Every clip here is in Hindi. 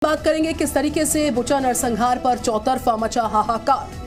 बात करेंगे किस तरीके से बुचा नरसंहार पर चौतरफा मचा हाहाकार।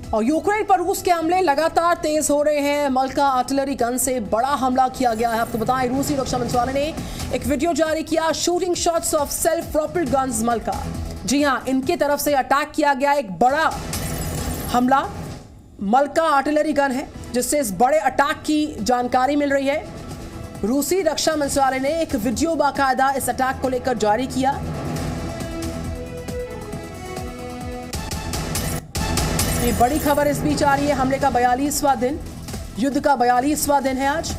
और यूक्रेन पर रूस के हमले लगातार तेज हो रहे हैं। मल्का आर्टिलरी गन से बड़ा हमला किया गया है। आपको बताएं, रूसी रक्षा मंत्रालय ने एक वीडियो जारी किया, shooting shots of self propelled guns मल्का। जी हां, इनकी तरफ से अटैक किया गया एक बड़ा हमला मल्का आर्टिलरी गन है, जिससे इस बड़े अटैक की जानकारी मिल रही है। रूसी रक्षा मंत्रालय ने एक वीडियो बाकायदा इस अटैक को लेकर जारी किया। ये बड़ी खबर इस बीच आ रही है, हमले का 42वां दिन, युद्ध का 42वां दिन है आज।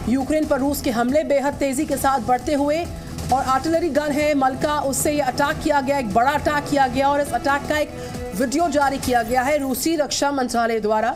यूक्रेन पर रूस के हमले बेहद तेजी के साथ बढ़ते हुए, और आर्टिलरी गन है मल्का, उससे ये अटैक किया गया, एक बड़ा अटैक किया गया, और इस अटैक का एक वीडियो जारी किया गया है रूसी रक्षा मंत्रालय द्वारा।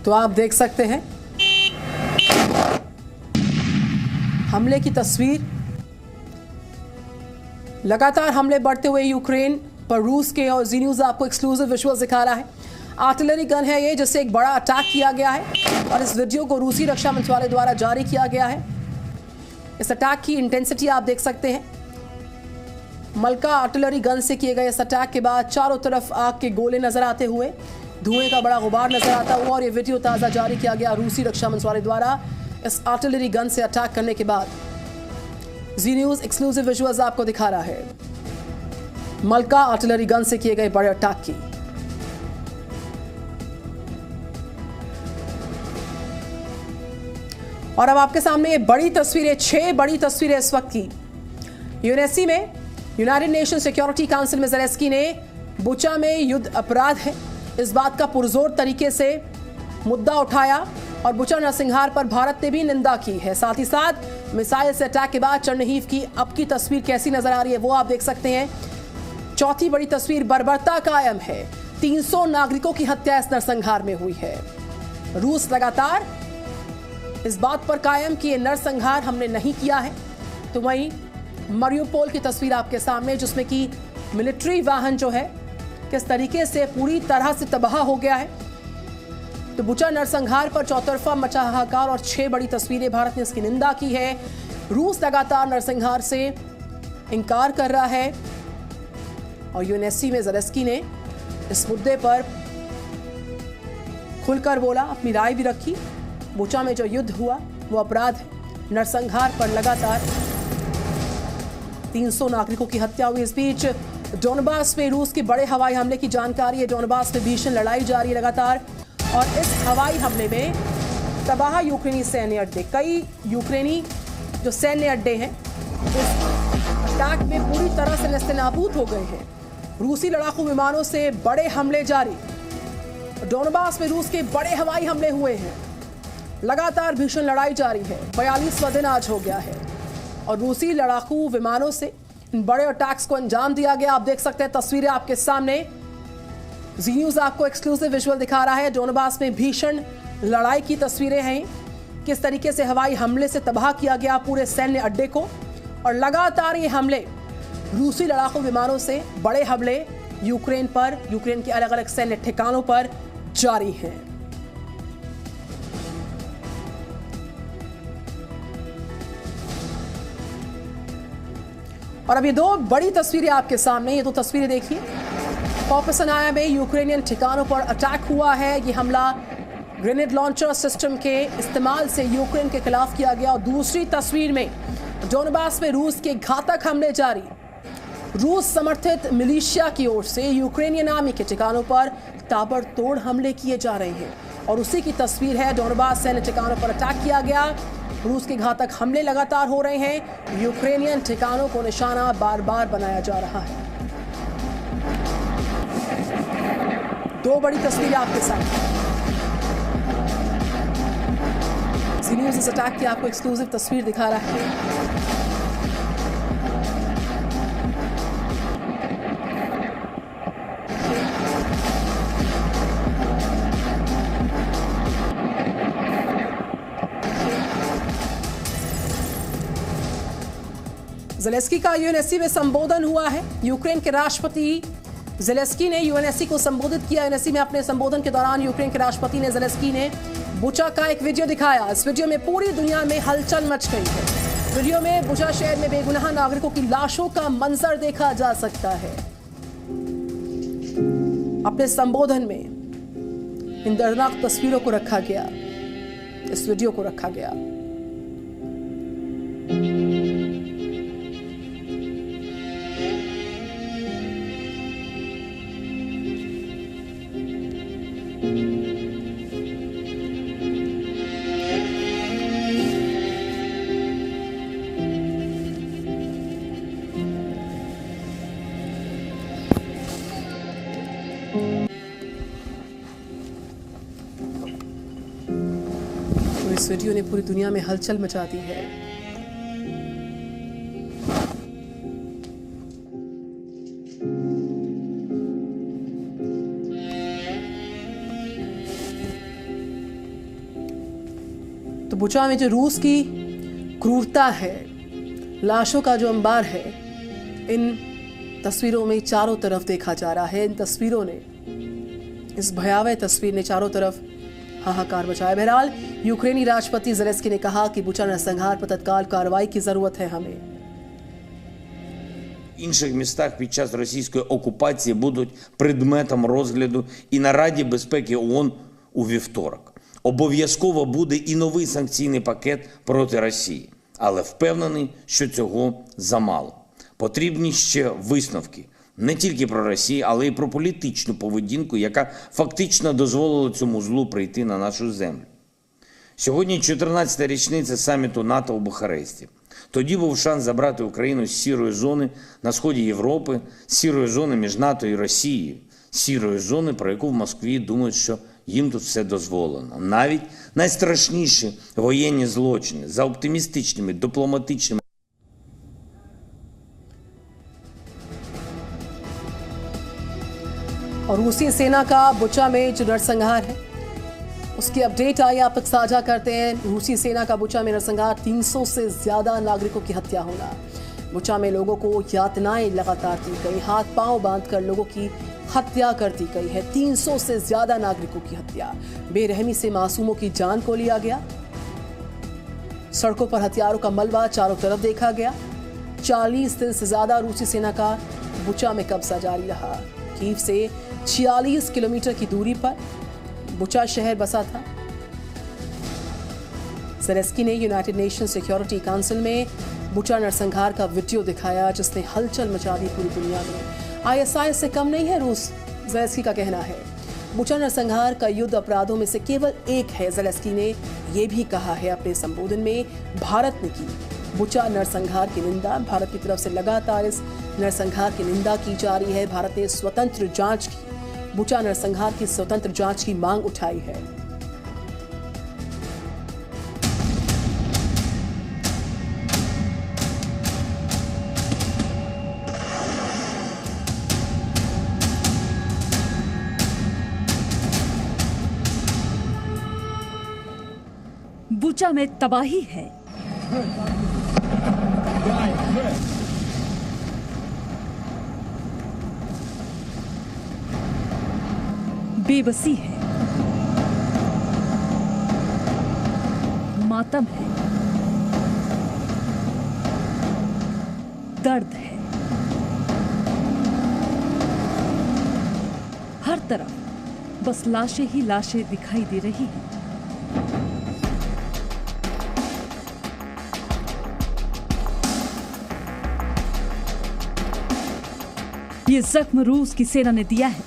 तो आप देख सकते हैं हमले की तस्वीर। लगातार हमले बढ़ते हुए यूक्रेन पर रूस के, और जी न्यूज़ आपको एक्सक्लूसिव विजुअल्स दिखा रहा है। आर्टिलरी गन है ये, जिससे एक बड़ा अटैक किया गया है, और इस वीडियो को रूसी रक्षा मंत्रालय द्वारा जारी किया गया है। इस अटैक की इंटेंसिटी आप देख सकते हैं। मल्का आर्टिलरी गन से किए गए इस अटैक के बाद चारों तरफ आग के गोले नजर आते हुए, धुएं का बड़ा गुबार नजर आता हुआ, और ये वीडियो ताज़ा जारी किया गया रूसी रक्षा मंत्रालय द्वारा इस आर्टिलरी गन से अटैक करने के बाद। जी न्यूज़ एक्सक्लूसिव विजुअल्स आपको दिखा रहा है मल्का आर्टिलरी गन से किए गए बड़े अटैक की। और अब आपके सामने ये बड़ी तस्वीरें, 6 बड़ी तस्वीरें इस वक्त की। यूएनएससी में, यूनाइटेड नेशन सिक्योरिटी काउंसिल में ज़ेलेंस्की ने बुचा में युद्ध अपराध है, इस बात का पुरजोर तरीके से मुद्दा उठाया, और बुचा नरसंहार पर भारत ने भी निंदा की है। साथ ही साथ मिसाइल से अटैक के बाद चरनिहीव की अब की तस्वीर कैसी नजर आ रही है वो आप देख सकते हैं। चौथी बड़ी तस्वीर, बर्बरता कायम है, 300 नागरिकों की हत्या इस नरसंहार में हुई है। रूस लगातार इस बात पर कायम कि ये नरसंहार हमने नहीं किया है। तो वहीं मरियुपोल की तस्वीर आपके सामने, जिसमें कि मिलिट्री वाहन जो है किस तरीके से पूरी तरह से तबाह हो गया है। तो बुचा नरसंहार पर चौतरफा मचा हाहाकार, और 6 बड़ी तस्वीरें। भारत ने इसकी निंदा की है। रूस लगातार नरसंहार से इनकार कर रहा है, और यूएनएससी में ज़ेलेंस्की ने इस मुद्दे पर खुलकर बोला, अपनी राय भी रखी। बुचा में जो युद्ध हुआ वो अपराध है। नरसंहार पर लगातार 300 नागरिकों की हत्या हुई। इस बीच डोनबास में रूस के बड़े हवाई हमले की जानकारी है। डोनबास में भीषण लड़ाई जारी है लगातार, और इस हवाई हमले में तबाह यूक्रेनी सैन्य अड्डे, कई यूक्रेनी जो सैन्य अड्डे हैं इस अटैक में पूरी तरह से नेस्तनाबूद हो गए हैं। रूसी लड़ाकू विमानों से बड़े हमले जारी। डोनबास में रूस के बड़े हवाई हमले हुए हैं। लगातार भीषण लड़ाई जारी है। 42वां दिन आज हो गया है, और रूसी लड़ाकू विमानों से इन बड़े अटैक्स को अंजाम दिया गया। आप देख सकते हैं तस्वीरें आपके सामने। जी न्यूज़ आपको एक्सक्लूसिव विजुअल दिखा रहा है। डोनबास में भीषण लड़ाई की तस्वीरें हैं, किस तरीके से हवाई हमले से तबाह किया गया पूरे सैन्य अड्डे को, और लगातार ये हमले रूसी लड़ाकू विमानों से बड़े हमले यूक्रेन पर, यूक्रेन के अलग अलग सैन्य ठिकानों पर जारी हैं। और अब ये 2 बड़ी तस्वीरें आपके सामने। ये 2 तस्वीरें देखिए। पोपसनाया में यूक्रेनियन ठिकानों पर अटैक हुआ है। ये हमला ग्रेनेड लॉन्चर सिस्टम के इस्तेमाल से यूक्रेन के खिलाफ किया गया। और दूसरी तस्वीर में डोनबास में रूस के घातक हमले जारी। रूस समर्थित मिलिशिया की ओर से यूक्रेनियन आर्मी के ठिकानों पर ताबड़तोड़ हमले किए जा रहे हैं और उसी की तस्वीर है। डोनबास सैन्य ठिकानों पर अटैक किया गया। रूस के घातक हमले लगातार हो रहे हैं। यूक्रेनियन ठिकानों को निशाना बार बार बनाया जा रहा है। दो बड़ी तस्वीरें आपके साथ। जी न्यूज़ इस अटैक की आपको एक्सक्लूसिव तस्वीर दिखा रहा है। ज़ेलेंस्की का यूएनएससी में संबोधन हुआ है। यूक्रेन के राष्ट्रपति ज़ेलेंस्की ने यूएनएससी को संबोधित किया। यूएनएससी में अपने संबोधन के दौरान यूक्रेन के राष्ट्रपति ने ज़ेलेंस्की ने बुचा का एक वीडियो दिखाया। इस वीडियो में पूरी दुनिया में हलचल मच गई है। वीडियो में बुचा शहर में बेगुनाह नागरिकों की लाशों का मंजर देखा जा सकता है। अपने संबोधन में इन दर्दनाक तस्वीरों को रखा गया, इस वीडियो को रखा गया। इस वीडियो ने पूरी दुनिया में हलचल मचा दी है। तो बुचा में जो रूस की क्रूरता है, लाशों का जो अंबार है, इन तस्वीरों में चारों तरफ देखा जा रहा है। इन तस्वीरों ने, इस भयावह तस्वीर ने चारों तरफ हाहाकार मचाया। बहरहाल यूक्रेनी राष्ट्रपति ज़ेलेंस्की ने कहा कि बुचा नरसंहार पर तत्काल कार्रवाई की जरूरत है हमें। інших містах під час російської окупації будуть предметом розгляду і на Раді безпеки ООН у вівторок. Обов'язково буде і новий санкційний пакет проти Росії. Але впевнений, що цього замало. Потрібні ще висновки. Не тільки про Росію, але й про політичну поведінку, яка фактично дозволила цьому злу прийти на нашу землю. Сьогодні 14-та річниця саміту НАТО у Бухаресті. Тоді був шанс забрати Україну з сірої зони на сході Європи, з сірої зони між НАТО і Росією, сірої зони, про яку в Москві думають, що їм тут все дозволено. Навіть найстрашніші воєнні злочини за оптимістичними, дипломатичними और रूसी सेना का बुचा में जो नरसंहार है, उसकी अपडेट आई आप तक साझा करते हैं। रूसी सेना का बुचा में नरसंहार, 300 से ज्यादा नागरिकों की हत्या होना। बुचा में लोगों को यातनाएं लगातार दी गई, हाथ पांव बांधकर लोगों की हत्या कर दी गई है। 300 से ज्यादा नागरिकों की हत्या, बेरहमी से मासूमों की जान को लिया गया। सड़कों पर हथियारों का मलबा चारों तरफ देखा गया। 40 दिन से ज्यादा रूसी सेना का बुचा में कब्जा जारी रहा। कीव से 46 किलोमीटर की दूरी पर बुचा शहर बसा था। ज़ेलेंस्की ने यूनाइटेड नेशन सिक्योरिटी काउंसिल में बुचा नरसंहार का वीडियो दिखाया, जिसने हलचल मचा दी पूरी दुनिया में। आईएसआई से कम नहीं है रूस, ज़ेलेंस्की का कहना है। बुचा नरसंहार का युद्ध अपराधों में से केवल एक है। ज़ेलेंस्की ने यह भी कहा है अपने संबोधन में, भारत ने की बुचा नरसंहार की निंदा। भारत की तरफ से लगातार इस नरसंहार की निंदा की जा रही है। भारत ने स्वतंत्र जांच की, बुचा नरसंहार की स्वतंत्र जांच की मांग उठाई है। बुचा में तबाही है, बेबसी है, मातम है, दर्द है। हर तरफ बस लाशें ही लाशें दिखाई दे रही हैं। ये जख्म रूस की सेना ने दिया है।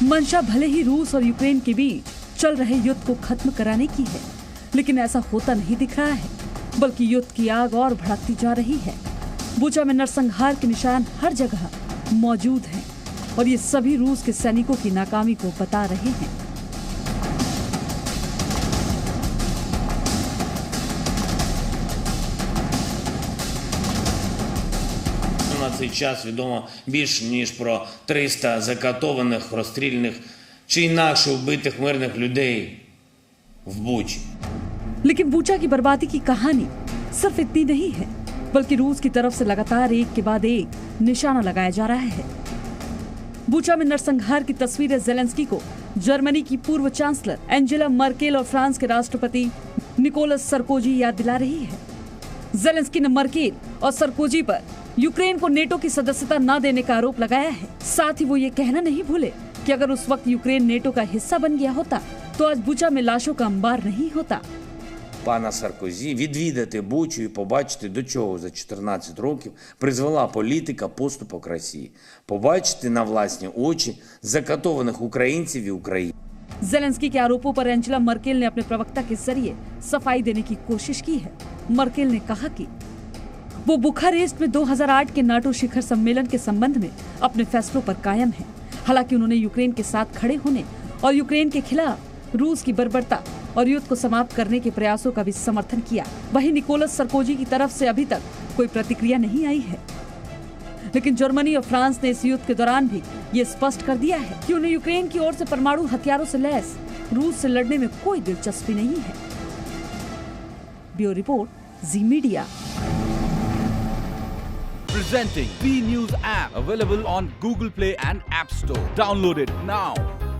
मंशा भले ही रूस और यूक्रेन के बीच चल रहे युद्ध को खत्म कराने की है, लेकिन ऐसा होता नहीं दिख रहा है, बल्कि युद्ध की आग और भड़कती जा रही है। बुचा में नरसंहार के निशान हर जगह मौजूद हैं और ये सभी रूस के सैनिकों की नाकामी को बता रहे हैं। На цей час відомо більш ніж про 300 закатованих, розстріляних чи інакше вбитих мирних людей в Бучі. लेकिन बूचा की बर्बादी की कहानी सिर्फ इतनी नहीं है, बल्कि रूस की तरफ से लगातार एक के बाद एक निशाना लगाया जा रहा है। बूचा में नरसंहार की तस्वीरें ज़ेलेंस्की को जर्मनी की पूर्व चांसलर एंजेला मर्केल और फ्रांस के राष्ट्रपति निकोलस सरकोजी याद दिला रही है। ज़ेलेंस्की ने मर्केल और सरकोजी पर यूक्रेन को नेटो की सदस्यता न देने का आरोप लगाया है। साथ ही वो ये कहना नहीं भूले कि अगर उस वक्त यूक्रेन नेटो का हिस्सा बन गया होता तो आज बूचा में लाशों का अंबार नहीं होता। Пана Саркозі відвідати Бучу і побачити, до чого за 14 років призвела політика поступок Росії. Побачити на власні очі закатованих українців і українців. ज़ेलेंस्की के आरोपों पर एंजेला मर्केल ने अपने प्रवक्ता के जरिए सफाई देने की कोशिश की है। मर्केल ने कहा कि वो बुखारेस्ट में 2008 के नाटो शिखर सम्मेलन के संबंध में अपने फैसलों पर कायम है। हालांकि उन्होंने यूक्रेन के साथ खड़े होने और यूक्रेन के खिलाफ रूस की बर्बरता और युद्ध को समाप्त करने के प्रयासों का भी समर्थन किया। वहीं निकोलस सरकोजी की तरफ से अभी तक कोई प्रतिक्रिया नहीं आई है, लेकिन जर्मनी और फ्रांस ने इस युद्ध के दौरान भी ये स्पष्ट कर दिया है कि उन्हें यूक्रेन की ओर से परमाणु हथियारों से लैस रूस से लड़ने में कोई दिलचस्पी नहीं है। Bureau report, ji media. Presenting B News app, available on Google Play and App Store. Download it now.